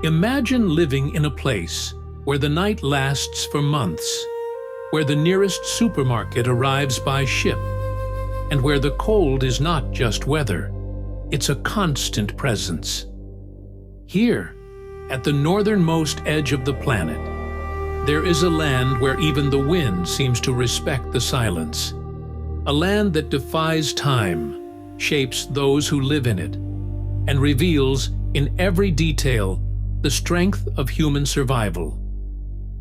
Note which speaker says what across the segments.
Speaker 1: Imagine living in a place where the night lasts for months, where the nearest supermarket arrives by ship, and where the cold is not just weather, it's a constant presence. Here, at the northernmost edge of the planet, there is a land where even the wind seems to respect the silence. A land that defies time, shapes those who live in it, and reveals in every detail the strength of human survival.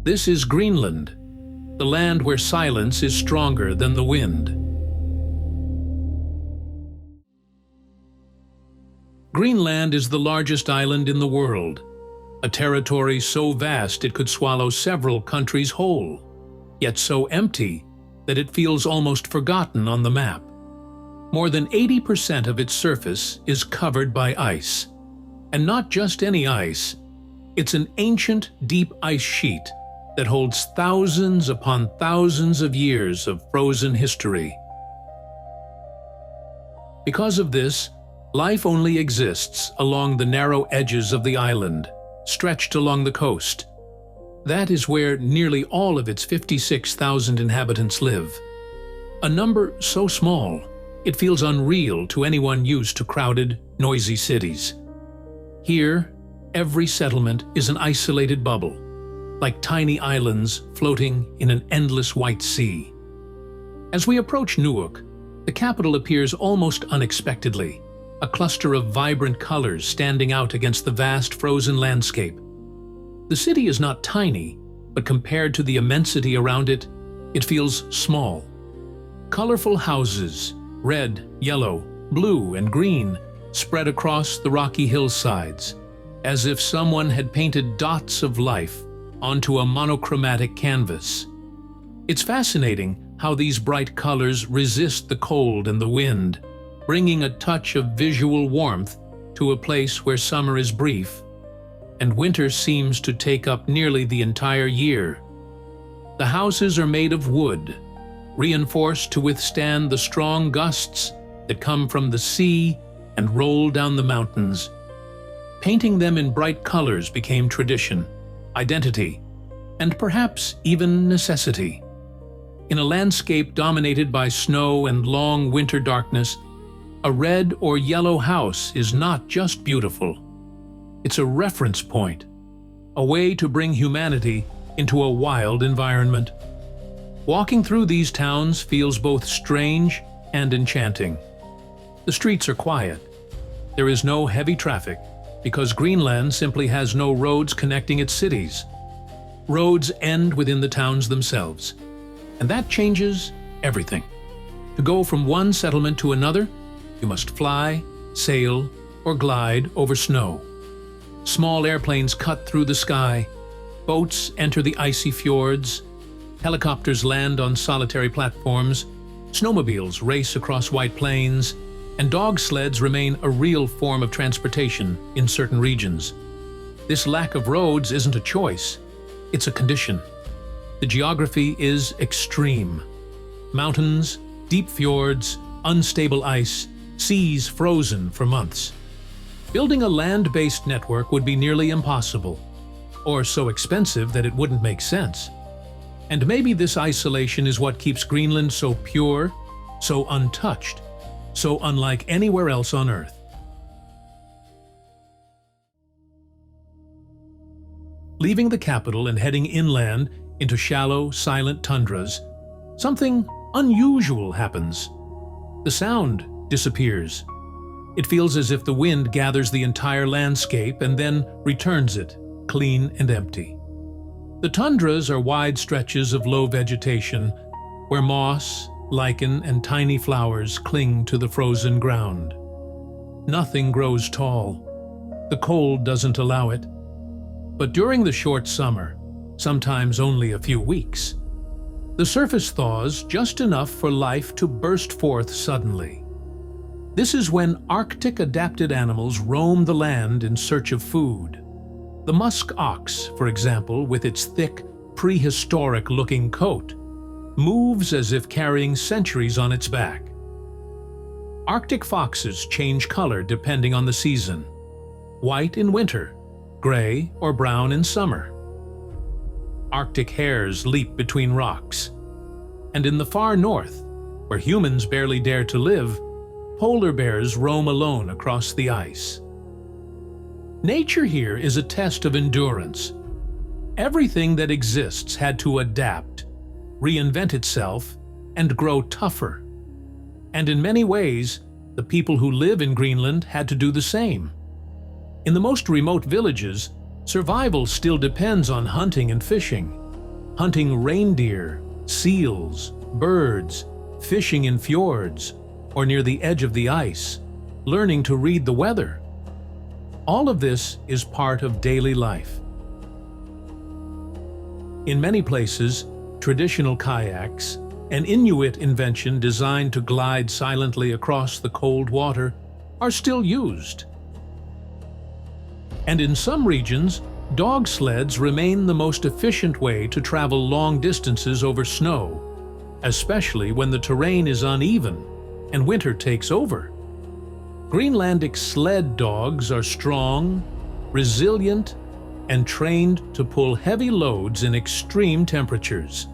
Speaker 1: This is Greenland, the land where silence is stronger than the wind. Greenland is the largest island in the world, a territory so vast it could swallow several countries whole, yet so empty that it feels almost forgotten on the map. More than 80% of its surface is covered by ice. And not just any ice, it's an ancient, deep ice sheet that holds thousands upon thousands of years of frozen history. Because of this, life only exists along the narrow edges of the island, stretched along the coast. That is where nearly all of its 56,000 inhabitants live. A number so small, it feels unreal to anyone used to crowded, noisy cities. Here, every settlement is an isolated bubble, like tiny islands floating in an endless white sea. As we approach Nuuk, the capital appears almost unexpectedly, a cluster of vibrant colors standing out against the vast frozen landscape. The city is not tiny, but compared to the immensity around it, it feels small. Colorful houses, red, yellow, blue, and green, spread across the rocky hillsides, as if someone had painted dots of life onto a monochromatic canvas. It's fascinating how these bright colors resist the cold and the wind, bringing a touch of visual warmth to a place where summer is brief, and winter seems to take up nearly the entire year. The houses are made of wood, reinforced to withstand the strong gusts that come from the sea and roll down the mountains. Painting them in bright colors became tradition, identity, and perhaps even necessity. In a landscape dominated by snow and long winter darkness, a red or yellow house is not just beautiful. It's a reference point, a way to bring humanity into a wild environment. Walking through these towns feels both strange and enchanting. The streets are quiet. There is no heavy traffic because Greenland simply has no roads connecting its cities. Roads end within the towns themselves, and that changes everything. To go from one settlement to another, you must fly, sail, or glide over snow. Small airplanes cut through the sky, boats enter the icy fjords, helicopters land on solitary platforms, snowmobiles race across white plains, and dog sleds remain a real form of transportation in certain regions. This lack of roads isn't a choice, it's a condition. The geography is extreme. Mountains, deep fjords, unstable ice, seas frozen for months. Building a land-based network would be nearly impossible, or so expensive that it wouldn't make sense. And maybe this isolation is what keeps Greenland so pure, so untouched, so unlike anywhere else on Earth. Leaving the capital and heading inland into shallow, silent tundras, something unusual happens. The sound disappears. It feels as if the wind gathers the entire landscape and then returns it, clean and empty. The tundras are wide stretches of low vegetation where moss, lichen, and tiny flowers cling to the frozen ground. Nothing grows tall. The cold doesn't allow it. But during the short summer, sometimes only a few weeks, the surface thaws just enough for life to burst forth suddenly. This is when Arctic-adapted animals roam the land in search of food. The musk ox, for example, with its thick, prehistoric-looking coat, moves as if carrying centuries on its back. Arctic foxes change color depending on the season. White in winter, gray or brown in summer. Arctic hares leap between rocks. And in the far north, where humans barely dare to live, polar bears roam alone across the ice. Nature here is a test of endurance. Everything that exists had to adapt, reinvent itself, and grow tougher. And in many ways, the people who live in Greenland had to do the same. In the most remote villages, survival still depends on hunting and fishing. Hunting reindeer, seals, birds, fishing in fjords, or near the edge of the ice, learning to read the weather. All of this is part of daily life. In many places, traditional kayaks, an Inuit invention designed to glide silently across the cold water, are still used. And in some regions, dog sleds remain the most efficient way to travel long distances over snow, especially when the terrain is uneven and winter takes over. Greenlandic sled dogs are strong, resilient, and trained to pull heavy loads in extreme temperatures.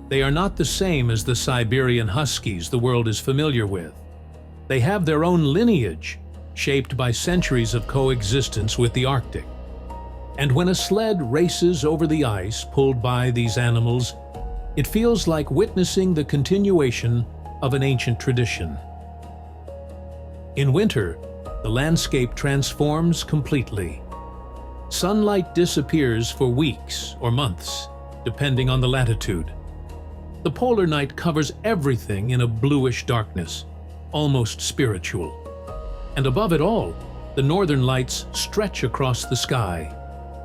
Speaker 1: They are not the same as the Siberian huskies the world is familiar with. They have their own lineage, shaped by centuries of coexistence with the Arctic. And when a sled races over the ice pulled by these animals, it feels like witnessing the continuation of an ancient tradition. In winter, the landscape transforms completely. Sunlight disappears for weeks or months, depending on the latitude. The polar night covers everything in a bluish darkness, almost spiritual. And above it all, the northern lights stretch across the sky,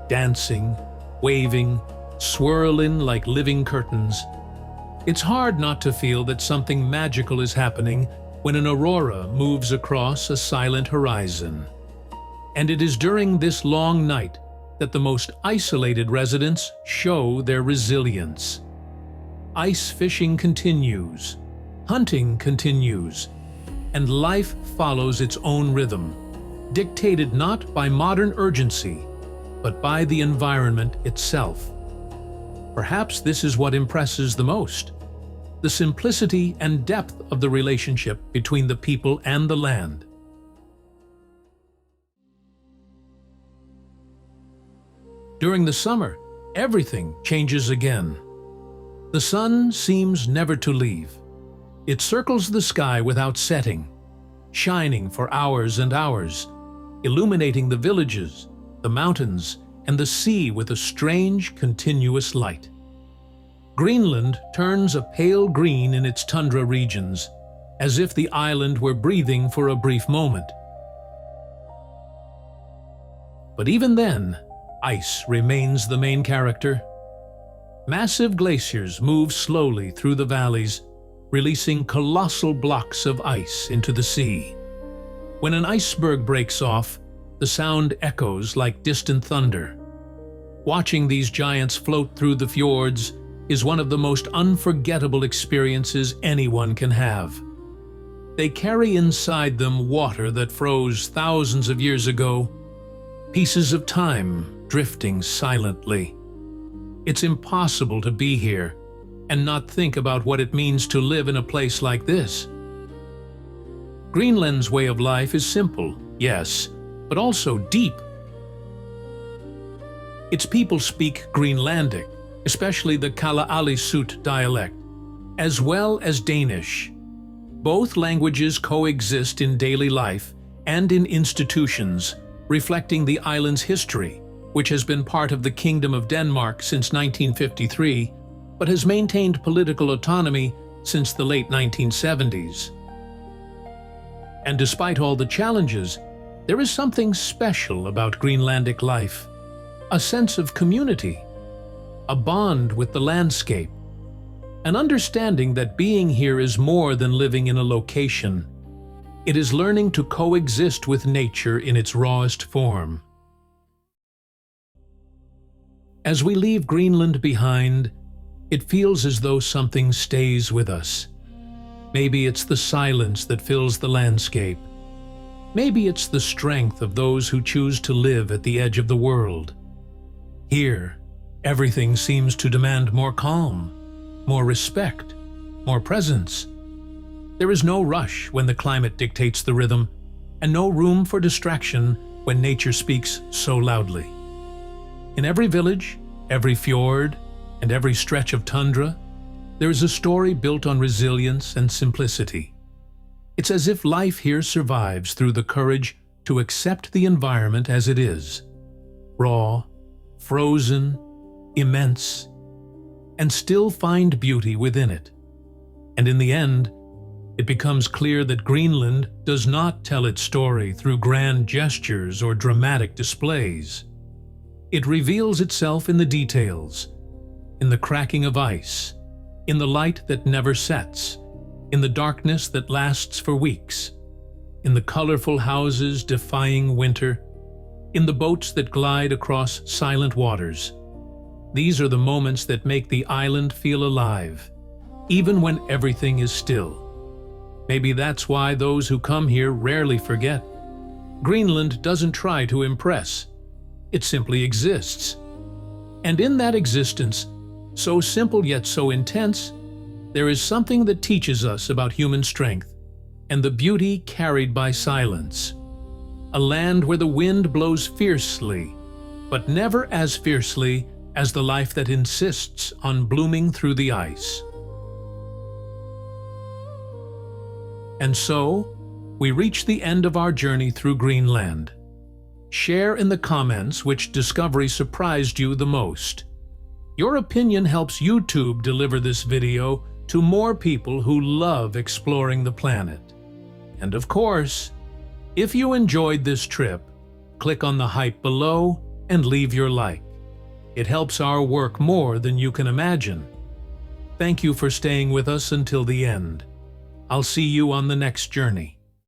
Speaker 1: dancing, waving, swirling like living curtains. It's hard not to feel that something magical is happening when an aurora moves across a silent horizon. And it is during this long night that the most isolated residents show their resilience. Ice fishing continues, hunting continues, and life follows its own rhythm, dictated not by modern urgency, but by the environment itself. Perhaps this is what impresses the most: the simplicity and depth of the relationship between the people and the land. During the summer, everything changes again. The sun seems never to leave. It circles the sky without setting, shining for hours and hours, illuminating the villages, the mountains, and the sea with a strange, continuous light. Greenland turns a pale green in its tundra regions, as if the island were breathing for a brief moment. But even then, ice remains the main character. Massive glaciers move slowly through the valleys, releasing colossal blocks of ice into the sea. When an iceberg breaks off, the sound echoes like distant thunder. Watching these giants float through the fjords is one of the most unforgettable experiences anyone can have. They carry inside them water that froze thousands of years ago, pieces of time drifting silently. It's impossible to be here and not think about what it means to live in a place like this. Greenland's way of life is simple, yes, but also deep. Its people speak Greenlandic, especially the Kalaallisut dialect, as well as Danish. Both languages coexist in daily life and in institutions, reflecting the island's history, which has been part of the Kingdom of Denmark since 1953, but has maintained political autonomy since the late 1970s. And despite all the challenges, there is something special about Greenlandic life, a sense of community, a bond with the landscape, an understanding that being here is more than living in a location. It is learning to coexist with nature in its rawest form. As we leave Greenland behind, it feels as though something stays with us. Maybe it's the silence that fills the landscape. Maybe it's the strength of those who choose to live at the edge of the world. Here, everything seems to demand more calm, more respect, more presence. There is no rush when the climate dictates the rhythm, and no room for distraction when nature speaks so loudly. In every village, every fjord, and every stretch of tundra, there is a story built on resilience and simplicity. It's as if life here survives through the courage to accept the environment as it is, raw, frozen, immense, and still find beauty within it. And in the end, it becomes clear that Greenland does not tell its story through grand gestures or dramatic displays. It reveals itself in the details, in the cracking of ice, in the light that never sets, in the darkness that lasts for weeks, in the colorful houses defying winter, in the boats that glide across silent waters. These are the moments that make the island feel alive, even when everything is still. Maybe that's why those who come here rarely forget. Greenland doesn't try to impress. It simply exists. And in that existence, so simple yet so intense, there is something that teaches us about human strength and the beauty carried by silence. A land where the wind blows fiercely, but never as fiercely as the life that insists on blooming through the ice. And so, we reach the end of our journey through Greenland. Share in the comments which discovery surprised you the most. Your opinion helps YouTube deliver this video to more people who love exploring the planet. And of course, if you enjoyed this trip, click on the hype below and leave your like. It helps our work more than you can imagine. Thank you for staying with us until the end. I'll see you on the next journey.